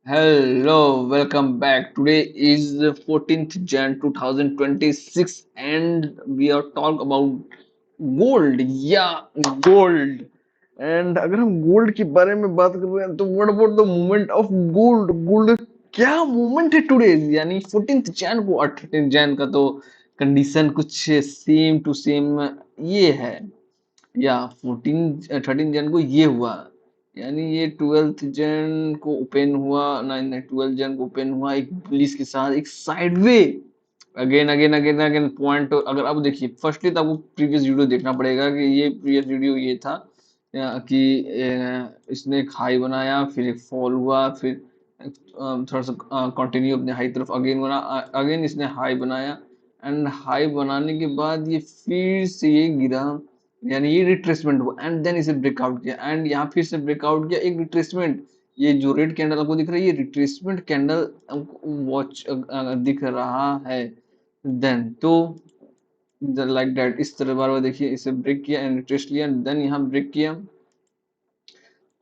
Hello, welcome back. Today is the 14th Jan 2026 and we are talk about gold. Yeah, gold. And अगर हम gold के बारे में बात कर रहे हैं तो what about the movement of gold gold क्या मूवमेंट है टुडे यानी 14th जैन को 18th जैन का तो कंडीशन कुछ सेम टू सेम ये है या 13 जन को ये हुआ यानी ये 12th जन को ओपन हुआ नहीं 12 जन को ओपन हुआ एक पुलिस के साथ एक sideway again again again again point अगर आप देखिए फर्स्टली तो आपको प्रीवियस वीडियो देखना पड़ेगा कि ये प्रीवियस वीडियो ये था कि इसने एक हाई बनाया फिर एक फॉल हुआ फिर थोड़ा सा कंटिन्यू अपने हाई तरफ अगेन बना अगेन इसने हाई बनाया एंड हाई बनाने के बाद ये फिर से ये गिरा यानी ये रिट्रेसमेंट हुआ एंड देन इसे ब्रेकआउट किया एंड यहाँ फिर से ब्रेकआउट किया एक रिट्रेसमेंट ये जो रेड कैंडल आपको दिख रहा है ये रिट्रेसमेंट कैंडल आपको वॉच दिख रहा है देन तो लाइक दैट इस तरह बार बार देखिए इसे ब्रेक किया एंड रिट्रेस लिया देन यहाँ ब्रेक किया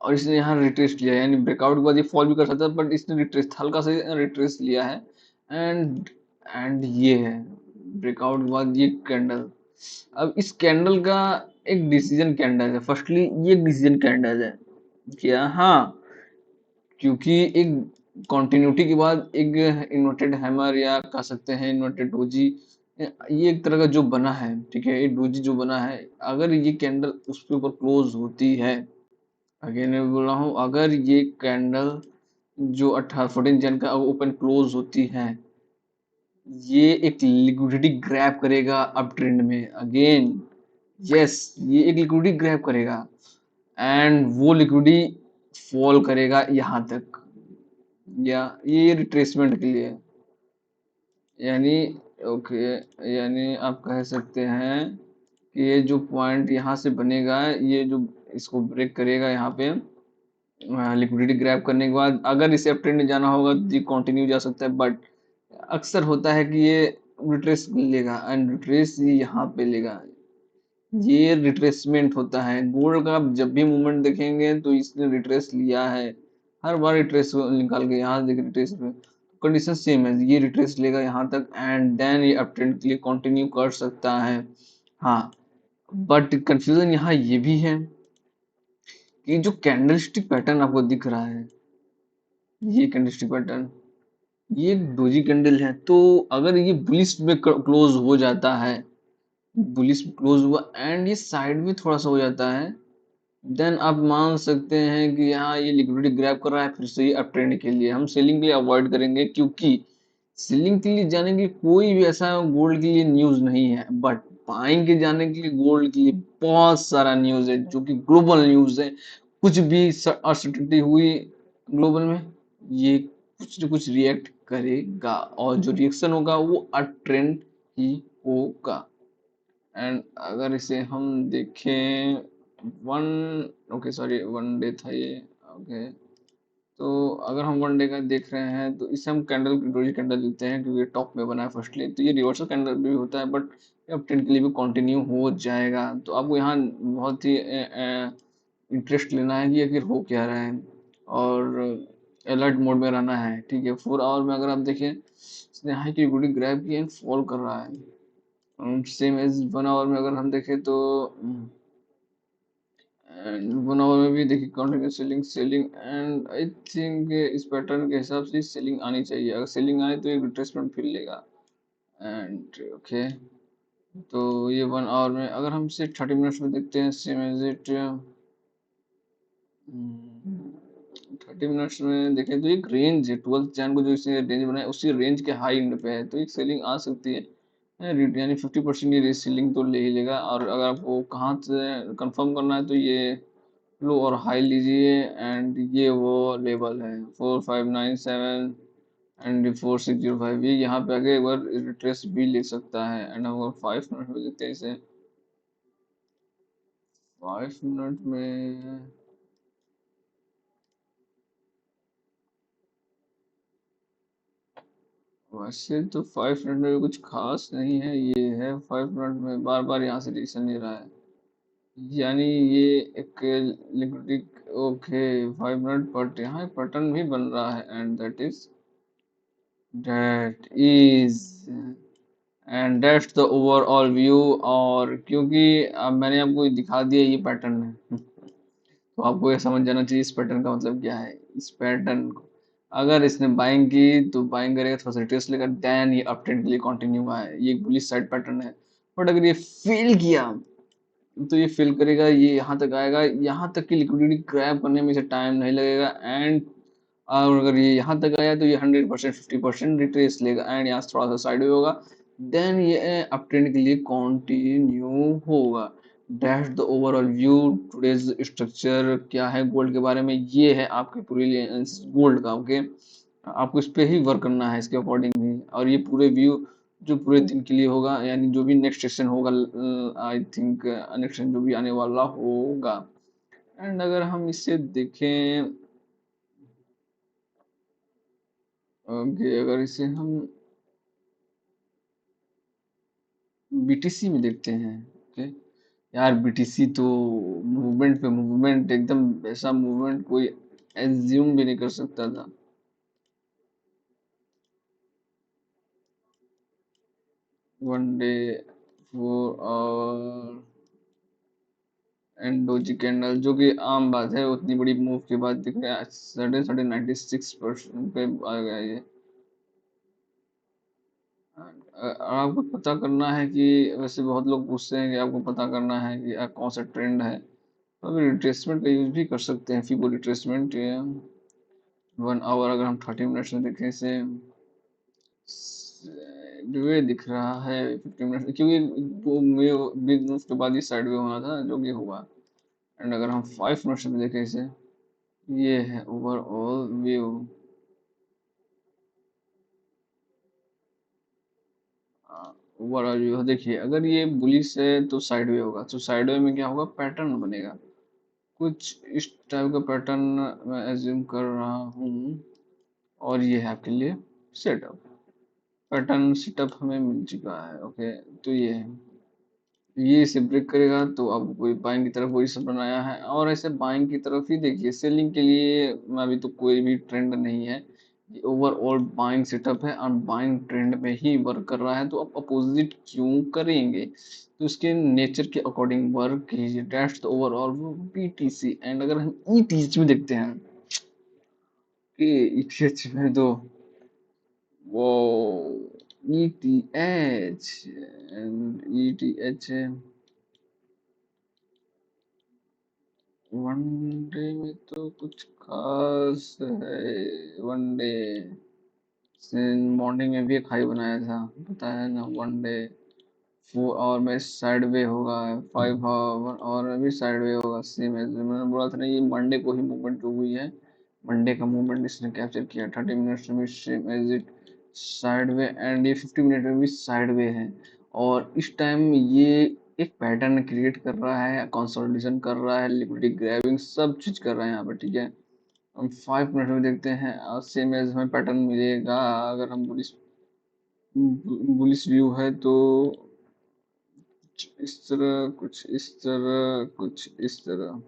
और इसने यहाँ रिट्रेस लिया यानी ब्रेकआउट के बाद ये फॉल भी कर सकता है बट इसने रिट्रेस हल्का सा रिट्रेस लिया है एंड एंड ये है ब्रेकआउट के बाद ये कैंडल अब इस कैंडल का एक डिसीजन कैंडल है फर्स्टली ये एक डिसीजन कैंडल है क्या हाँ क्योंकि एक कॉन्टिन्यूटी के बाद एक इन्वर्टेड हैमर या कह सकते हैं इन्वर्टेड डोजी ये एक तरह का जो बना है ठीक है ये डोजी जो बना है अगर ये कैंडल उसके ऊपर क्लोज होती है अगेन मैं बोल रहा हूँ अगर ये कैंडल जो 14 जन का ओपन क्लोज होती है ये एक लिक्विडिटी ग्रैब करेगा अप ट्रेंड में अगेन यस ये एक लिक्विडिटी ग्रैब करेगा एंड वो लिक्विडिटी फॉल करेगा यहाँ तक या ये रिट्रेसमेंट के लिए यानी ओके यानी आप कह सकते हैं कि ये जो पॉइंट यहाँ से बनेगा ये जो इसको ब्रेक करेगा यहाँ पे लिक्विडिटी ग्रैब करने के बाद अगर इसे अप ट्रेंड में जाना होगा तो ये कंटिन्यू जा सकता है बट अक्सर होता है कि ये रिट्रेस लेगा एंड रिट्रेस ये यहाँ पे लेगा ये रिट्रेसमेंट होता है गोल्ड का आप जब भी मूवमेंट देखेंगे तो इसने रिट्रेस लिया है हर बार रिट्रेस निकाल के यहाँ देखिए रिट्रेस पे कंडीशन सेम है ये रिट्रेस लेगा यहाँ तक एंड देन ये अप ट्रेंड के लिए कंटिन्यू कर सकता है हाँ बट कंफ्यूजन यहाँ ये भी है कि जो कैंडलस्टिक पैटर्न आपको दिख रहा है ये कैंडलस्टिक पैटर्न ये डोजी कैंडल है तो अगर ये बुलिश में क्लोज हो जाता है बुलिश में क्लोज हुआ एंड ये साइड में थोड़ा सा हो जाता है देन आप मान सकते हैं कि यहाँ ये लिक्विडिटी ग्रैब कर रहा है फिर से ये अप ट्रेंड के लिए हम सेलिंग के लिए अवॉइड करेंगे क्योंकि सेलिंग के लिए जाने के लिए कोई भी ऐसा गोल्ड के लिए न्यूज नहीं है बट बाइंग के जाने के लिए गोल्ड के लिए बहुत सारा न्यूज है जो कि ग्लोबल न्यूज है कुछ भी अनसर्टेनिटी हुई ग्लोबल में ये कुछ न कुछ रिएक्ट करेगा और जो रिएक्शन होगा वो अप ट्रेंड ही होगा एंड अगर इसे हम देखें one okay sorry one day था ये ओके तो अगर हम वन डे का देख रहे हैं तो इसे हम कैंडल डोजी कैंडल लेते हैं क्योंकि ये टॉप में बना है फर्स्टली तो ये रिवर्सल कैंडल भी होता है बट अब ट्रेंड के लिए भी कंटिन्यू हो जाएगा तो आपको यहाँ बहुत ही इंटरेस्ट लेना है कि आखिर हो क्या रहा है और अलर्ट मोड में रहना है ठीक है 4 आवर में अगर आप देखें इसने हाई की गुडी ग्रैब की एंड फॉल कर रहा है सेम एज 1 आवर में अगर हम देखें तो एंड 1 आवर में भी देखिए continuous selling selling and I think इस पैटर्न के हिसाब से सेलिंग आनी चाहिए अगर सेलिंग आए तो एक रिट्रेसमेंट फिर लेगा एंड ओके तो ये 1 आवर में अगर हम इसे 30 मिनट्स में देखते हैं सेम एज इट 30 मिनट्स में देखें तो एक रेंज है 12th जैन को जो इसने रेंज बनाया उसी रेंज के हाई एंड पे है तो एक सेलिंग आ सकती है यानी 50% ये सेलिंग तो ले ही लेगा और अगर आपको कहाँ से कंफर्म करना है तो ये लो और हाई लीजिए एंड ये वो लेवल है 4597 एंड 4605 ये यहाँ पे आगे एक बार रिट्रेस भी ले सकता है एंड अगर 5 मिनट में देखते हैं इसे 5 मिनट में वैसे तो 5 मिनट में भी कुछ खास नहीं है ये है 5 मिनट में बार बार यहाँ से रिएक्शन ले रहा है यानी ये एक लिक्विडिटी ओके 5 मिनट बट यहाँ एक पैटर्न भी बन रहा है that is and that's the overall view. और क्योंकि अब मैंने आपको ये दिखा दिया ये पैटर्न है, तो आपको ये समझ जाना चाहिए इस पैटर्न का मतलब क्या है। इस पैटर्न को अगर इसने बाइंग की तो बाइंग करेगा, थोड़ा सा रिट्रेस लेगा, देन ये अप ट्रेंड के लिए कंटिन्यू हुआ है, ये एक बुलिश साइड पैटर्न है। बट अगर ये फेल किया तो ये फिल करेगा, ये यहाँ तक आएगा, यहाँ तक की लिक्विडिटी ग्रैब करने में इसे टाइम नहीं लगेगा। एंड और अगर ये यहाँ तक आया तो ये 100% 50% रिट्रेस लेगा एंड यहाँ से थोड़ा सा साइड होगा, देन ये अप ट्रेंड के लिए कंटिन्यू होगा। That's the overall view. Today's structure क्या है गोल्ड के बारे में, ये है आपके पूरे गोल्ड का। ओके, आपको इस पे ही वर्क करना है, इसके अकॉर्डिंग ही। और ये पूरे व्यू जो पूरे दिन के लिए होगा, यानी जो भी नेक्स्ट सेशन होगा, आई थिंक नेक्स्ट सेशन जो भी आने वाला होगा। एंड अगर हम इसे देखें, ओके अगर इसे हम बीटीसी में देखते हैं, ओके यार बीटीसी तो मूवमेंट पे मूवमेंट, एकदम ऐसा मूवमेंट कोई एज्यूम भी नहीं कर सकता था। 1 day 4 our and doji candle, जो कि आम बात है, उतनी बड़ी मूव के बाद दिख रहा है सडन सडन 96% पे आ गया ये। आपको पता करना है कि, वैसे बहुत लोग पूछते हैं कि आपको पता करना है कि कौन सा ट्रेंड है, तो अभी रिट्रेसमेंट का यूज भी कर सकते हैं, फीबो रिट्रेसमेंट। 1 आवर अगर हम 30 मिनट्स में देखें इसे, जो ये दिख रहा है 50 मिनट, क्योंकि बिग मूव के बाद ये साइड वे होना था जो कि हुआ। एंड अगर हम 5 मिनट्स में देखें इसे, ये है ओवरऑल व्यू। ओवरऑल व्यू देखिए, अगर ये बुलिश है तो साइड वे होगा, तो साइड वे में क्या होगा, पैटर्न बनेगा कुछ इस टाइप का पैटर्न, मैं एज्यूम कर रहा हूँ। और ये है आपके लिए सेटअप, पैटर्न सेटअप हमें मिल चुका है। ओके, तो ये है, ये इसे ब्रेक करेगा तो अब कोई बाइंग की तरफ पोजीशन बनाया है, और ऐसे बाइंग की तरफ ही देखिए, सेलिंग के लिए अभी तो कोई भी ट्रेंड नहीं है, ये ओवरऑल बाइंग सेटअप है और बाइंग ट्रेंड में ही वर्क कर रहा है, तो आप अपोजिट क्यों करेंगे, तो इसके नेचर के अकॉर्डिंग वर्क कीजिए। That's the overall BTC. And अगर हम ईटीएच में देखते हैं कि ईटीएच में तो वो ईटीएच एंड ईटीएच 1 डे में तो कुछ खास है। 1 डे से मॉर्निंग में भी एक हाई बनाया था, पता है ना। 1 डे 4 आवर में साइड वे होगा, 5 आवर और में भी साइड वे होगा, सेम एज मैंने बोला था ना, ये मंडे को ही मूवमेंट हुई है, मंडे का मूवमेंट इसने कैप्चर किया। 30 मिनट्स में भी same as it side way, and ये 50 मिनट में भी साइड वे है। और इस टाइम ये एक पैटर्न क्रिएट कर रहा है, कंसोलिडेशन कर रहा है, लिक्विडिटी ग्रैबिंग सब चीज कर रहा है यहाँ पे, ठीक है। हम 5 मिनट में देखते हैं और सेम एज हमें पैटर्न मिलेगा। अगर हम बुलिश बुलिश व्यू है तो कुछ इस तरह, कुछ इस तरह, कुछ इस तरह,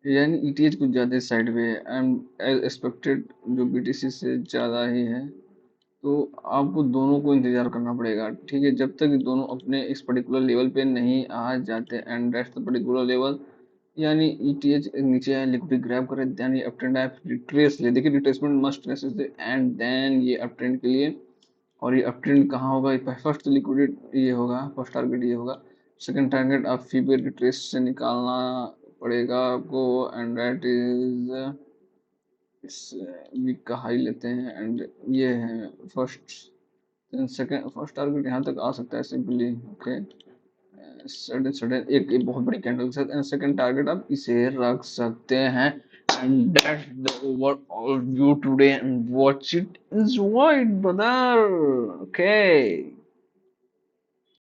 यानी ईटीएच कुछ ज़्यादा साइड में है एंड एज एक्सपेक्टेड जो बीटीसी से ज़्यादा ही है। तो आपको दोनों को इंतजार करना पड़ेगा, ठीक है, जब तक ये दोनों अपने इस पर्टिकुलर लेवल पे नहीं आ जाते। And that's the particular level, यानी ईटीएच नीचे आए, लिक्विड ग्रैब करे, देन ये अप ट्रेंड आए, रिट्रेस ले, देखिए retracement must necessary, and then ये अप ट्रेंड के लिए। और ये अप ट्रेंड कहाँ होगा, फर्स्ट लिक्विड ये होगा, फर्स्ट टारगेट ये होगा। सेकंड टारगेट आप फीबर रिट्रेस से निकालना पड़ेगा आपको, एंड दैट इज इस वीक का हाई लेते हैं। एंड ये है फर्स्ट, सेकंड, फर्स्ट टारगेट यहाँ तक आ सकता है सिंपली। ओके, सडन सडन एक बहुत बड़ी कैंडल के साथ, एंड सेकंड टारगेट आप इसे रख सकते हैं। And that's the overall view today, and watch it, enjoy it brother। Okay.